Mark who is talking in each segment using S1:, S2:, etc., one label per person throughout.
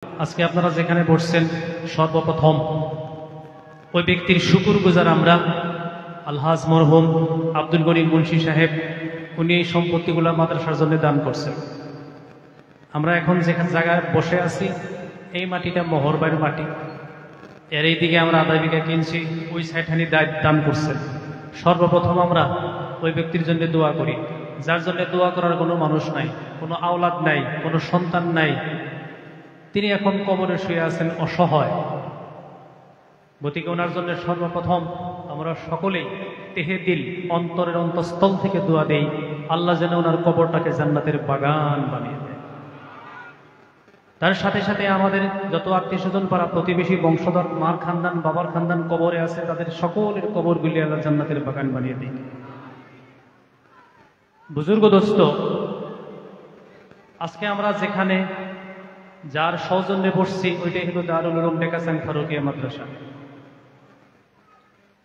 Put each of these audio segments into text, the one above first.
S1: আজকে আপনারা যেখানে বসছেন সর্বপ্রথম ওই ব্যক্তির শুকরগুজার আমরা আলহাজ মরহুম আব্দুল গনি মুন্সি সাহেব, উনি এই সম্পত্তিগুলো মাদ্রাসার জন্য দান করছেন। আমরা এখন যেখানে জায়গায় বসে আছি এই মাটিটা মোহরবাড়ির মাটি, এর এই দিকে আমরা আধা বিঘা কিনছি, ওই সাইডখানি দান করছেন। সর্বপ্রথম আমরা ওই ব্যক্তির জন্য দোয়া করি, যার জন্য দোয়া করার কোনো মানুষ নাই, কোনো আওলাদ নাই, কোনো সন্তান নাই, তিনি এখন কবরে শুয়ে আছেন অসহায়। গতিকে ওনার জন্য সর্বপ্রথম আমরা সকলেই তেহে দিল অন্তরের অন্তঃস্থল থেকে দোয়া দেই, আল্লাহ যেন ওনার কবরটাকে জান্নাতের বাগান বানিয়ে দেয়। তার সাথে সাথে আমাদের যত আত্মীয় স্বজন পাড়া প্রতিবেশী বংশধর মার খানদান বাবার খানদান কবরে আছে, তাদের সকলের কবরগুলি আল্লাহ জান্নাতের বাগান বানিয়ে দিই। বুজুর্গ দোস্ত, আজকে আমরা যেখানে যার সৌজন্যে বসছি ওইটাই হলো দারুল উলুম ডেকাচাং ফারুকিয়া মাদ্রাসা।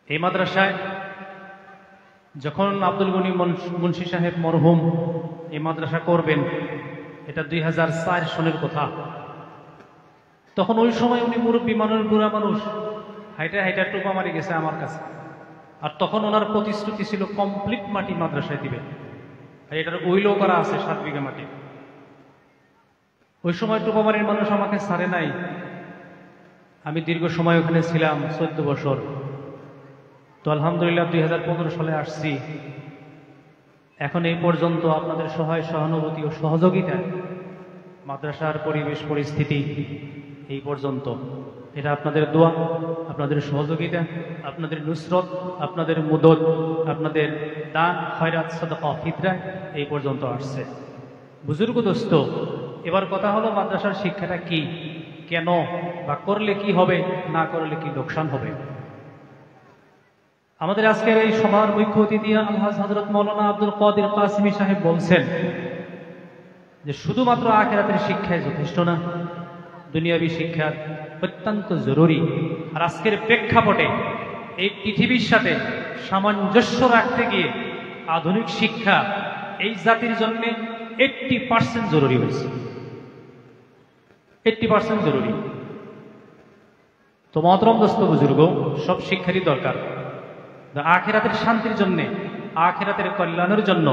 S1: এই মাদ্রাসায় যখন আব্দুল গনি মুন্সি সাহেব মরহুম এই মাদ্রাসা করবেন, এটা 2004 সনের কথা। তখন ওই সময় উনি মুরব্বী মানুষ, বুড়া মানুষ, হাইটা হাইটা টোপা মারি গেছে আমার কাছে। আর তখন ওনার প্রতিশ্রুতি ছিল কমপ্লিট মাটি মাদ্রাসায় দিবে, আর এটার উইলও করা আছে 7 বিঘা মাটি। ওই সময় টোপামারির মানুষ আমাকে ছাড়ে নাই। আমি দীর্ঘ সময় ওখানে ছিলাম, 14 বছর। তো আলহামদুলিল্লাহ 2015 সালে আসছি। এখন এই পর্যন্ত আপনাদের সহায় সহানুভূতি ও সহযোগিতায় মাদ্রাসার পরিবেশ পরিস্থিতি এই পর্যন্ত, এটা আপনাদের দোয়া, আপনাদের সহযোগিতা, আপনাদের নুসরত, আপনাদের মুদত, আপনাদের দান খয়রাত সাদাকা ফিতরা এই পর্যন্ত আসছে। বুজুর্গ দোস্ত, এবার কথা হলো মাদ্রাসার শিক্ষাটা কি, কেন, বা করলে কি হবে, না করলে কি লোকসান হবে। আমাদের আজকের এই সভার মুখ্য অতিথি আলহাজ হযরত মাওলানা আব্দুল কাদের কাসিমি সাহেব বলছেন যে শুধুমাত্র আখিরাতের শিক্ষায় যথেষ্ট না, দুনিয়াবী শিক্ষা অত্যন্ত জরুরি। আর আজকের প্রেক্ষাপটে এই পৃথিবীর সাথে সামঞ্জস্য রাখতে গিয়ে আধুনিক শিক্ষা এই জাতির জন্য 80% জরুরি হয়েছে। 80% জরুরি। তো মহতরম দোস্ত বুজুর্গ, সব শিক্ষারই দরকার। আখিরাতের শান্তির জন্য, আখিরাতের কল্যাণের জন্য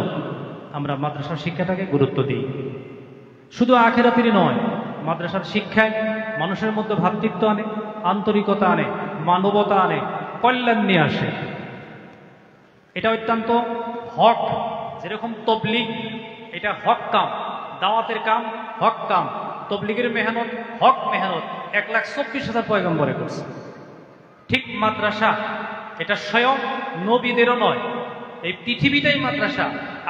S1: আমরা মাদ্রাসার শিক্ষাটাকে গুরুত্ব দিই। শুধু আখিরাতেরই নয়, মাদ্রাসার শিক্ষায় মানুষের মধ্যে ভ্রাতৃত্ব আনে, আন্তরিকতা আনে, মানবতা আনে, কল্যাণ নিয়ে আসে। এটা অত্যন্ত হক। যেরকম তবলিগ এটা হক কাম, দাওয়াতের কাম হক কাম, তবলিগের মেহনত হক মেহনত, 1,24,000 পয়গম্বরে করছে। ঠিক মাদ্রাসা এটা স্বয়ং নবীদেরও নয়, এই পৃথিবীটাই মাদ্রাসা।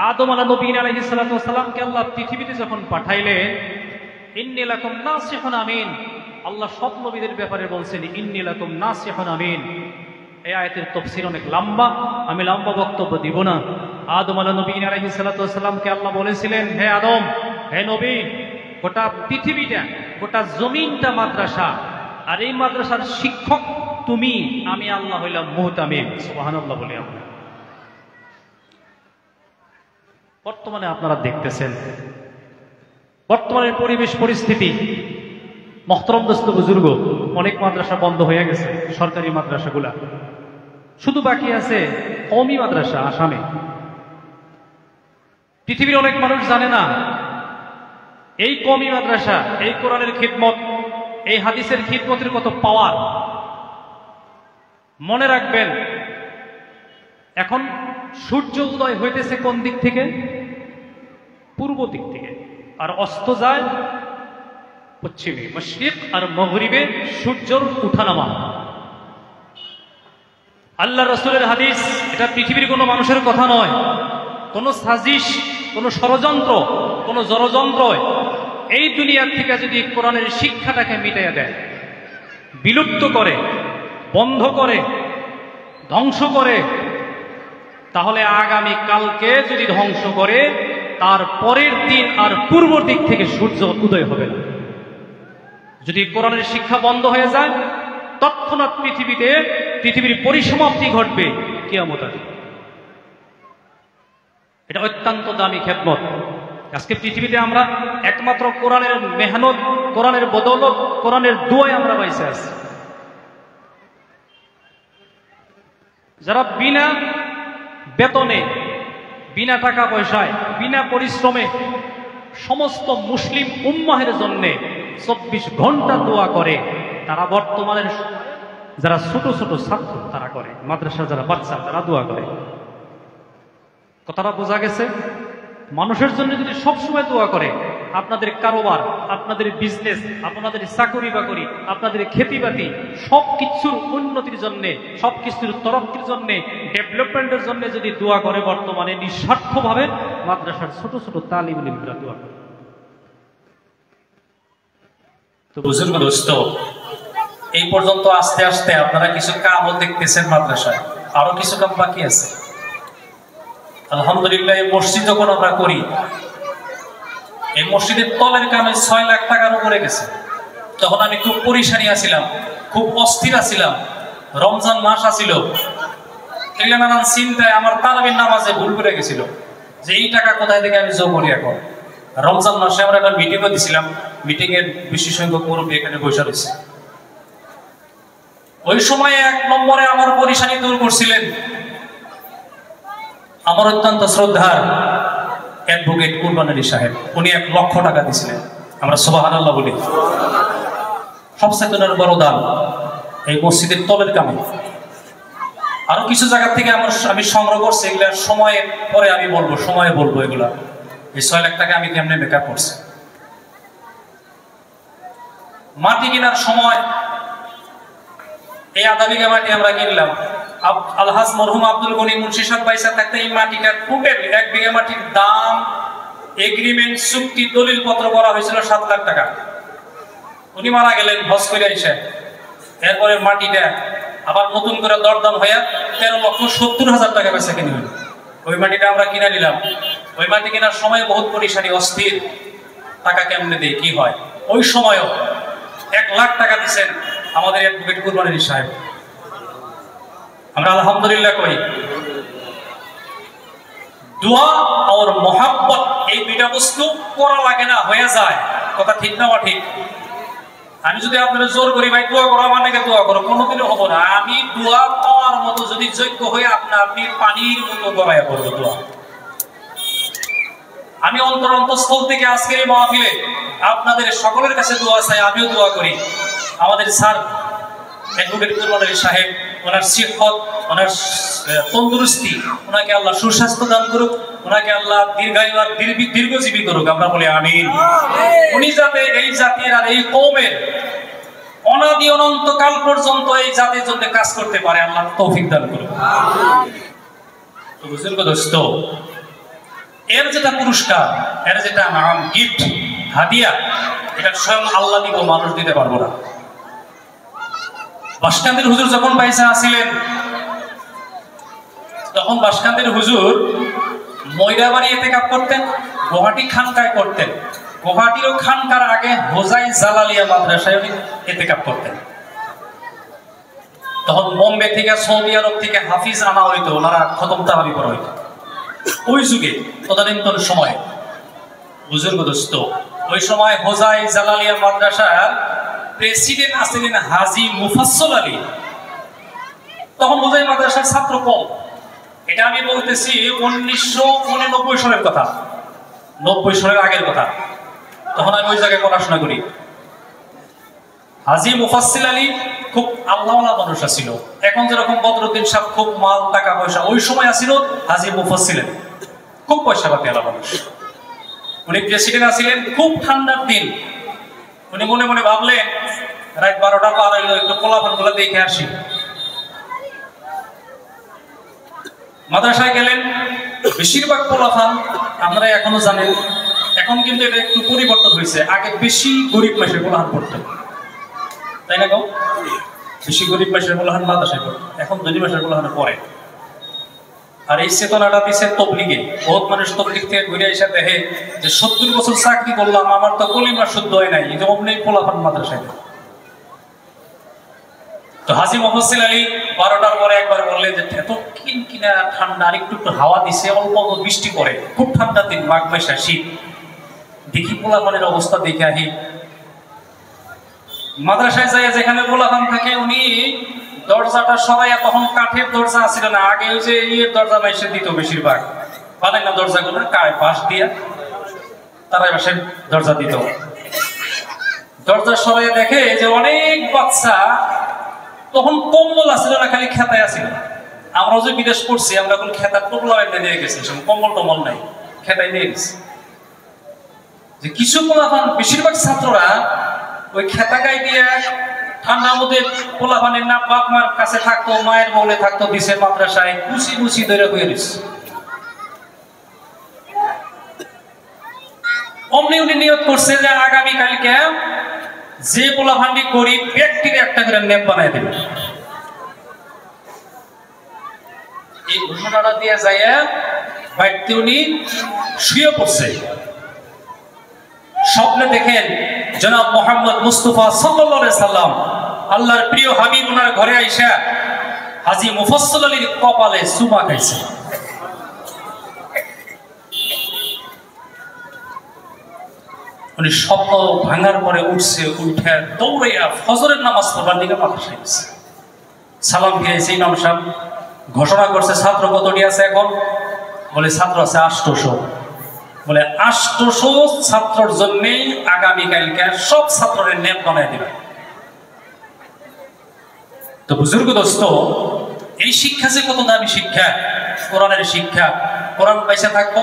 S1: আদম আলাইহিস সালাতু ওয়াস সালামকে আল্লাহ পৃথিবীতে যখন পাঠাইলেন, ইন্নী লাকুম নাসিহুন আমিন, আল্লাহ সব নবীদের ব্যাপারে বলছেন ইন্নী লাকুম নাসিহুন আমিন। এই আয়াতের তাফসীর অনেক লম্বা, আমি লম্বা বক্তব্য দিব না। আদম আলাইহিস সালাতু ওয়াস সালামকে আল্লাহ বলেছিলেন, হে আদম, হে নবী, গোটা পৃথিবীটা, গোটা জমিনটা মাদ্রাসা, আর এই মাদ্রাসার শিক্ষক তুমি, আমি আল্লাহ হইলাম মুহতামিম। সুবহানাল্লাহ বলি আমরা। বর্তমানে আপনারা দেখতেছেন বর্তমানের পরিবেশ পরিস্থিতি, মহতরম দোস্ত বুজুর্গ, অনেক মাদ্রাসা বন্ধ হয়ে গেছে, সরকারি মাদ্রাসাগুলা। শুধু বাকি আছে কওমি মাদ্রাসা আসামে। পৃথিবীর অনেক মানুষ জানে না এই কওমি মাদ্রাসা, এই কোরআনের খিদমত, এই হাদিসের খিদমতের কত পাওয়ার। মনে রাখবেন, এখন সূর্য উদয় হইতেছে কোন দিক থেকে? পূর্ব দিক থেকে, আর অস্ত যায় পশ্চিমে। মাশরিক আর মাগরিবে সূর্যের উঠানামা। আল্লাহ রাসূলের হাদিস, এটা পৃথিবীর কোনো মানুষের কথা নয়, কোনো সাজিশ, কোনো ষড়যন্ত্র, কোনো জড়যন্ত্র এই দুনিয়ার থেকে যদি কোরআনের শিক্ষাটাকে মিটাইয়া দেয়, বিলুপ্ত করে, বন্ধ করে, ধ্বংস করে, তাহলে আগামী কালকে যদি ধ্বংস করে, তার পরের দিন আর পূর্ব দিক থেকে সূর্য উদয় হবে না। যদি কোরআনের শিক্ষা বন্ধ হয়ে যায়, তৎক্ষণাৎ পৃথিবীর পরিসমাপ্তি ঘটবে কিয়ামত। এটা অত্যন্ত দামি খেদমত। আজকে পৃথিবীতে আমরা একমাত্র কোরআনের মেহনত, কোরআনের বদৌলত, কোরআনের দুয়ায় আমরা বাইসে আছি। যারা বিনা বেতনে, বিনা টাকা পয়সায়, বিনা পরিশ্রমে সমস্ত মুসলিম উম্মাহের জন্য 24 ঘন্টা দোয়া করে, তারা বর্তমানের যারা ছোট ছোট ছাত্র তারা করে, মাদ্রাসার যারা বাচ্চা তারা দোয়া করে। কথাটা বোঝা গেছে? মানুষের জন্য যদি সবসময় দোয়া করে, আপনাদের কারোবার, আপনাদের বিজনেস, আপনাদের চাকরি বাকরি, আপনাদের খেতিবাতি সব কিছুর উন্নতির জন্য, সব কিছুর তরক্কির জন্য, ডেভেলপমেন্টের জন্য যদি দোয়া করে, বর্তমানে নিঃস্বার্থভাবে মাদ্রাসার ছোট ছোট তালিম ইলমিরা দোয়া করে।
S2: তো বুজুর্গ দোস্ত, এই পর্যন্ত আস্তে আস্তে আপনারা কিছু কামও দেখতেছেন মাদ্রাসায়, আরো কিছু কাম বাকি আছে। আলহামদুলিল্লাহ, এই মসজিদ যখন আমরা করি, এই মসজিদের তলের কামে 6 লাখ টাকার উপরে গেছে। তখন আমি খুব পরিশানি আছিলাম, খুব অস্থির আছিলাম, রমজান মাস আসিল, এগুলো নানান চিন্তায় আমার তারাবির নামাজে ভুল করে গেছিল যে এই টাকা কোথায় থেকে আমি জোর করি। এখন রমজান মাসে আমরা একটা মিটিংও দিছিলাম, মিটিং এর বেশি সংখ্যক মুরব্বী এখানে বসে রয়েছে। ওই সময় 1 নম্বরে আমার পরিশানি দূর করছিলেন আমার অত্যন্ত শ্রদ্ধার অ্যাডভোকেট কুরবান আলী সাহেব। উনি 1 লক্ষ টাকা দিয়েছিলেন। আমরা সুবহানাল্লাহ বলি। সবচেয়ে বড় দান এই মসজিদের তলের কামে। আরো কিছু জায়গা থেকে আমি সংগ্রহ করছি, এগুলা সময়ের পরে আমি বলবো, সময়ে বলবো এগুলা। এই 6 লাখ টাকা আমি কেমনে মেকআপ করছি। মাটি কেনার সময় এই 1/2 বিঘা মাটি আমরা কিনলাম। আলহাজ মরহুম আব্দুল গনি মুন্সি সাহেব পয়সা থাকতে এই মাটিটা টোটাল 1 বিঘা মাটির দাম, এগ্রিমেন্ট, চুক্তি, দলিল পত্র করা হয়েছিল 7 লাখ টাকা। উনি মারা গেলেন হজ করে এসে। এরপরে মাটিটা আবার নতুন করে দরদাম হয়ে 13,70,000 টাকা বেচা কিনে হল। ওই মাটিটা আমরা কিনে নিলাম। ওই মাটি কেনার সময় বহুত পরিশানি, অস্থির, টাকা কেমনে দেয়, কি হয়। ওই সময়ও 1 লাখ টাকা দিচ্ছেন আমাদের অ্যাডভোকেট কুরবান আলী সাহেব। আমরা আলহামদুলিল্লাহ কই। দোয়া আর মোহাব্বত, এই দুইটা বস্তু করা লাগে না, হয়ে যায়। কথা ঠিক না? ঠিক। আমি যদি আপনাদের জোর করি ভাই দোয়া করো, আমার নাকি দোয়া করো, কোনোদিনও হবো না। আমি দোয়া পাওয়ার মতো যদি যোগ্য হয়ে আপনি পানির মতো গড়াইয়া করবো দোয়া। আমি অন্তরস্থল থেকে আজকের এই মাহফিলে আপনাদের সকলের কাছে দোয়া চাই, আমিও দোয়া করি। আমাদের স্যার অ্যাডভোকেট কুরবান আলী সাহেব, ওনার সিহত, ওনার তন্দুরুস্তি, ওনাকে আল্লাহ সুস্বাস্থ্য দান করুক, ওনাকে আল্লাহ দীর্ঘায়ু আর দীর্ঘজীবী করুক। আমরা বলি আমিন। উনি যাতে এই জাতির আর এই কওমের অনাদি অনন্তকাল পর্যন্ত এই জাতির জন্য কাজ করতে পারে, আল্লাহ তৌফিক দান করুক। তো বুজুর্গ দোস্ত, এর যেটা পুরস্কার, এর যেটা নাম গিফট, হাদিয়া, এটা স্বয়ং আল্লাহ দিব, মানুষ দিতে পারবো না। বাসকান্দির হুজুর যখন পয়সা আসিলেন, তখন বাসকান্দির হুজুর ময়রাবাড়ি ইতিকাফ করতেন, গুয়াহাটি খানকায় করতেন। গুয়াহাটির ও খানকার আগে হোজাই জালালিয়া মাদ্রাসায় উনি ইতিকাফ করতেন। তখন বোম্বে থেকে, সৌদি আরব থেকে হাফিজ আনা হইতো, ওনারা খতম তারাবি করা হইতো। ওই যুগে তদানীন্তন সময় বুজুর্গ দোস্ত, ওই সময় হোজাই জালালিয়া মাদ্রাসার প্রেসিডেন্ট আসলেন হাজী মুফাসসল আলী। তখন হোজাই মাদ্রাসার ছাত্র কম। এটা আমি বলতেছি 1999 সালের কথা, 90 সালের আগের কথা। তখন আমি ওই জায়গায় পড়াশোনা করি। হাজী মুফাসসিল আলী খুব আল্লাহওয়ালা মানুষ ছিল। এখন যেরকম বদরুদ্দিন সাহেব খুব মাল, টাকা পয়সা, ওই সময় আসিল হাজী মুফাসসিল আলী খুব পয়সা পাতি আলা মানুষ। উনি প্রেসিডেন্ট আছিলেন। খুব ঠান্ডার দিন। উনি মনে মনে ভাবলেন রাত 12টা পার হইলো, একটু পোলাপান গুলো দেখে আসি। মাদ্রাসায় গেলেন। বেশিরভাগ পোলাপান আপনারা এখনো জানেন, এখন কিন্তু এটা একটু পরিবর্তন হয়েছে। আগে বেশি গরিব মাসের পোলাপান পড়তেন, তাই না? বেশি গরিব মাসের পোলাপান মাদ্রাসায় পড়তেন, এখন ধনী মাসের পোলাপানে পড়ে। আর এই চেতনাটা দিচ্ছে তবলিগে। বহুত মানুষ তবলিগ থেকে ঘুরে এসে দেখে যে 70 বছর চাকরি করলাম, আমার তো কলিমা শুদ্ধ হয় নাই, এটা অমনি পোলাপান মাদ্রাসায়। তো হাজী মুফাসসিল আলী 12টার পরে একবার বললেন যে এত কিনকিনা ঠান্ডা, আর একটু হাওয়া দিছে, অল্প বৃষ্টি পড়ে, খুব ঠান্ডা দিন, মাঘ মাসে শীত, দেখি পোলাপানের অবস্থা দেখে আহি। মাদ্রাসায় যাই যেখানে পোলাপান থাকে উনি দরজাটা সরাইয়া, তখন কাঠের দরজা ছিল না, আগে ওই যে ইয়ের দরজা মাইসে দিত বেশিরভাগ, বানাই না দরজাগুলো বাঁশ দিয়া, তারা বাসের দরজা দিত। দরজা সরাইয়া দেখে যে অনেক বাচ্চা, তখন কম্বল আসছিল না, খালি খেতায় আসছিল। আমরা যে বিদেশ পড়ছি আমরা এখন খেতার টোপলা নিয়ে গেছি, কম্বল টম্বল নাই, খেতায় নিয়ে গেছি। যে কিছু পোলাপান, বেশিরভাগ ছাত্ররা ওই খেতা গায়ে দিয়ে ঠান্ডার মধ্যে পোলাপানের না বাপ মার কাছে থাকতো, মায়ের বলে থাকতো, দিছে মাদ্রাসায় কুচি কুচি ধরে হয়ে দিচ্ছে। অমনি উনি নিয়োগ করছে যে আগামীকালকে যে পোলাপানটি গরিব ব্যক্তির একটা করে নেপ বানাই দেবে। এই ঘোষণাটা দিয়ে যায় বাড়িতে উনি শুয়ে পড়ছে। স্বপ্নে দেখেন জনাব মোহাম্মদ মুস্তাফা সাল্লাল্লাহু আলাইহি সাল্লাম, আল্লাহর প্রিয় হাবিব, ওনার ঘরে আইসা হাজী মুফাসসল আলীর কপালে চুমা খাইছে। উনি স্বপ্ন ভাঙার পরে উঠছে, উঠে দৌড়াইয়া ফজরের নামাজ পড়বার দিকে মাদ্রাসায় গেছে। সালাম ফিরেছে ইমাম সাহেব, ঘোষণা করছে ছাত্র কতটি আছে এখন? বলে ছাত্র আছে 800। বলে 800 ছাত্রর জন্যই আগামীকালকে সব ছাত্রের নেপ বানাই দেবে। তো বুজুর্গ দোস্ত, এই শিক্ষা যে কত দামি শিক্ষা, কোরআনের শিক্ষা। কোরআন পয়সা থাকবো,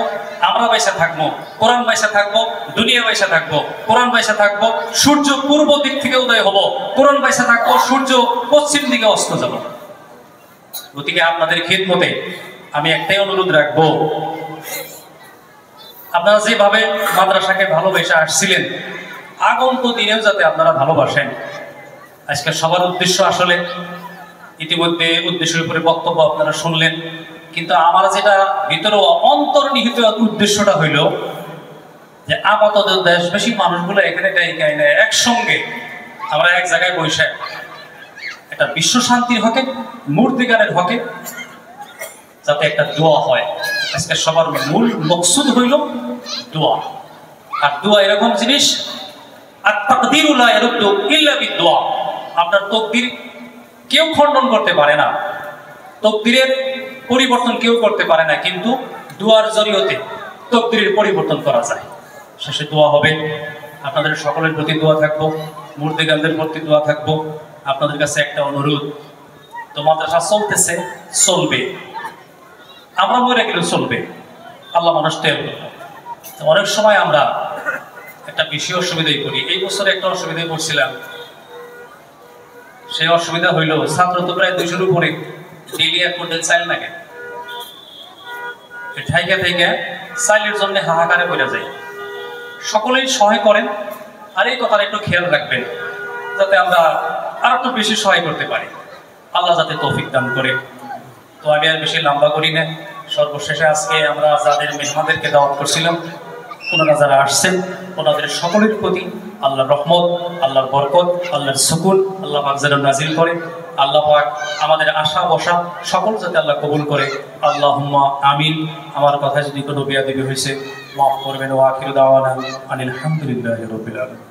S2: আমরা পয়সা থাকবো, কোরআন পয়সা থাকবো, দুনিয়া পয়সা থাকবো, কোরআন পয়সা থাকবো, সূর্য পূর্ব দিক থেকে উদয় হবো, কোরআন পয়সা থাকবো, সূর্য পশ্চিম দিকে অস্ত যাব। গতিকে আপনাদের খিদমতে আমি একটাই অনুরোধ রাখবো, আপনারা যেভাবে মাদ্রাসাকে ভালোবেসে আসছিলেন, আগন্ত দিনেও যাতে আপনারা ভালোবাসেন। আজকে সবার উদ্দেশ্য আসলে ইতিমধ্যে উদ্দেশ্যের উপরে বক্তব্য আপনারা শুনলেন, কিন্তু আমার যেটা ভিতরে অন্তর্নিহিত উদ্দেশ্যটা হইল যে আপাতত দেশবাসী মানুষগুলো এখানে একসঙ্গে আমরা এক জায়গায় বসে একটা বিশ্ব শান্তির হকে, মূর্তিগানের হকে যাতে একটা দোয়া হয়। আজকে সবার মূল মকসুদ হইল দোয়া। আর দোয়া এরকম জিনিস, আর তাকদীরু লা ইয়ারুদ্দু ইল্লা বিদুয়া। আপনার তকদির কেউ খণ্ডন করতে পারে না, তকদিরের পরিবর্তন কেউ করতে পারে না, কিন্তু দোয়ার জরিয়তে তকদিরের পরিবর্তন করা যায়। শেষে দোয়া হবে। আপনাদের সকলের প্রতি দোয়া থাকবো, মূর্তিগানদের প্রতি দোয়া থাকবো। আপনাদের কাছে একটা অনুরোধ, তো মাদ্রাসা চলতেছে, চলবে, আমরা মরে গেলেও চলবে, আল্লাহ মানুষ টের করবে। অনেক সময় আমরা একটা বেশি অসুবিধাই করি। এই বছরে একটা অসুবিধায় পড়ছিলাম। সেই অসুবিধা হইল ছাত্র তো প্রায় 200-র উপরে, ডেইলি এক কুইন্টাল চাইল নাকি ঠাইকা থেকে চাইলের জন্য হাহাকারে পড়ে যায়। সকলেই সহায় করেন, আর এই কথাটা একটু খেয়াল রাখবেন যাতে আমরা আর একটু বেশি সহায় করতে পারি। আল্লাহ যাতে তৌফিক দান করে। তো আমি আর বেশি লম্বা করি না। সর্বশেষে আজকে আমরা যাদের মেহমানদেরকে দাওয়াত করছিলাম, ওনারা যারা আসছেন, ওনাদের সকলের প্রতি আল্লাহর রহমত, আল্লাহর বরকত, আল্লাহর সুকুন আল্লাহ পাক যেন নাজিল করে। আল্লাহ পাক আমাদের আশা বসা সকল যাতে আল্লাহ কবুল করে। আল্লাহুম্মা আমিন। আমার কথা যদি কোনো বেয়াদবি হয়েছে মাফ করবেন। ওয়া আখিরু দাওয়ানা আনিল হামদুলিল্লাহি রাব্বিল আলামিন।